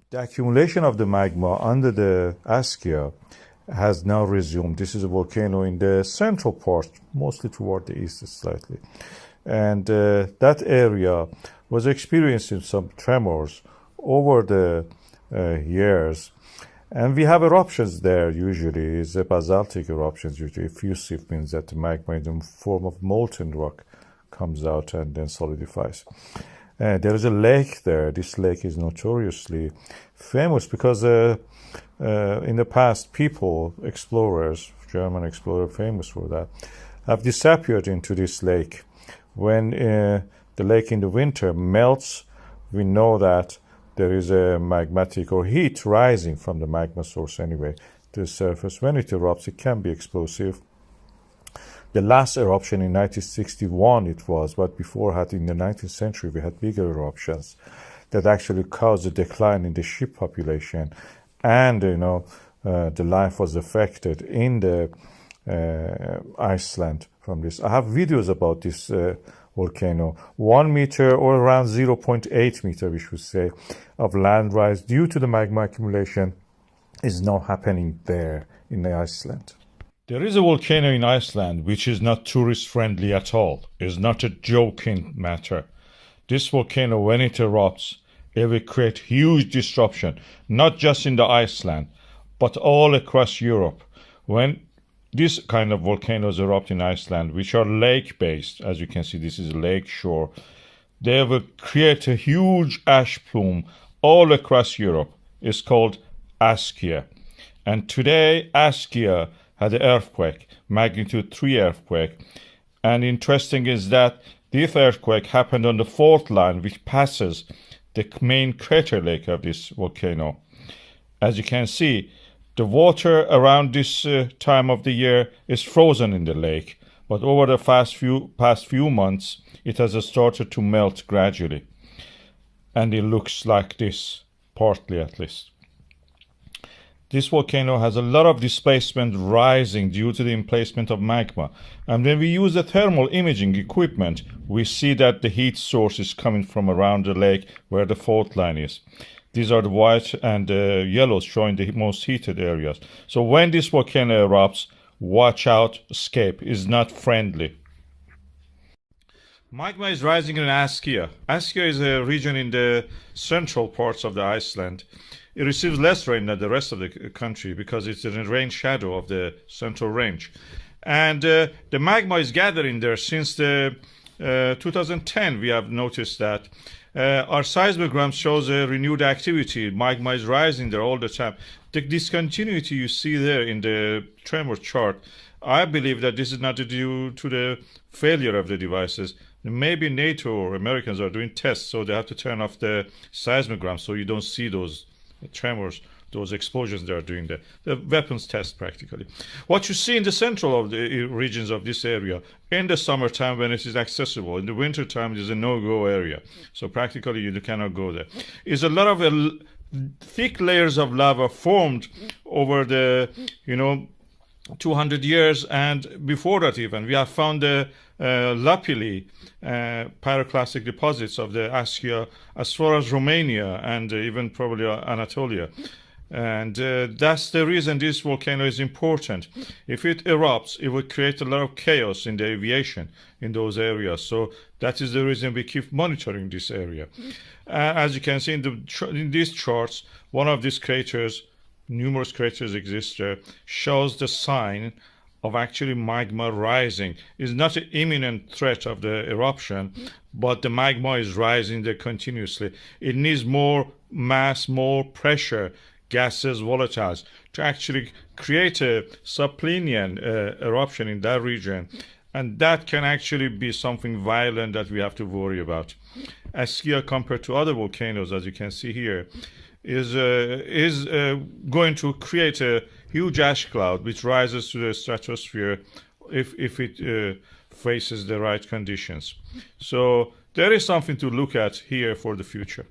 The accumulation of the magma under the Askja has now resumed. This is a volcano in the central part, mostly toward the east slightly. And that area was experiencing some tremors over the years. And we have eruptions there usually. It's a basaltic eruptions usually. Effusive means that the magma in the form of molten rock comes out and then solidifies. There is a lake there. This lake is notoriously famous because in the past, people, explorers, German explorer famous for that, have disappeared into this lake. When the lake in the winter melts, we know that there is a magmatic or heat rising from the magma source anyway to the surface. When it erupts, it can be explosive. The last eruption in 1961 it was, but before in the 19th century we had bigger eruptions that actually caused a decline in the sheep population, and the life was affected in the Iceland from this. I have videos about this volcano. 1 meter or around 0.8 meter, we should say, of land rise due to the magma accumulation is now happening there in Iceland. There is a volcano in Iceland which is not tourist friendly at all. It's not a joking matter. This volcano, when it erupts, it will create huge disruption, not just in the Iceland, but all across Europe. When this kind of volcanoes erupt in Iceland, which are lake-based, as you can see, this is a lake shore, they will create a huge ash plume all across Europe. It's called Askja. And today, Askja had an earthquake, magnitude 3 earthquake. And interesting is that this earthquake happened on the fault line, which passes the main crater lake of this volcano. As you can see, the water around this time of the year is frozen in the lake, but over the past few months, it has started to melt gradually. And it looks like this, partly at least. This volcano has a lot of displacement rising due to the emplacement of magma. And when we use the thermal imaging equipment, we see that the heat source is coming from around the lake where the fault line is. These are the white and the yellows showing the most heated areas. So when this volcano erupts, watch out, escape is not friendly. Magma is rising in Askja. Askja is a region in the central parts of the Iceland. It receives less rain than the rest of the country because it's in the rain shadow of the central range. And the magma is gathering there since the 2010. We have noticed that. Our seismogram shows a renewed activity. Magma is rising there all the time. The discontinuity you see there in the tremor chart, I believe that this is not due to the failure of the devices. Maybe NATO or Americans are doing tests, so they have to turn off the seismogram so you don't see those tremors, those explosions they are doing there. The weapons test practically. What you see in the central of the regions of this area, in the summertime when it is accessible, in the wintertime it is a no-go area. So practically you cannot go there. Is a lot of thick layers of lava formed over the 200 years, and before that even we have found the lapilli pyroclastic deposits of the Askja as far as Romania and even probably Anatolia. And that's the reason this volcano is important. If it erupts, it will create a lot of chaos in the aviation in those areas. So that is the reason we keep monitoring this area. As you can see in these charts, one of these craters, numerous craters exist there, shows the sign of actually magma rising. It's not an imminent threat of the eruption, but the magma is rising there continuously. It needs more mass, more pressure, gases, volatiles, to actually create a subplinian eruption in that region. And that can actually be something violent that we have to worry about. Askja, compared to other volcanoes, as you can see here, is going to create a huge ash cloud which rises to the stratosphere if it faces the right conditions. So there is something to look at here for the future.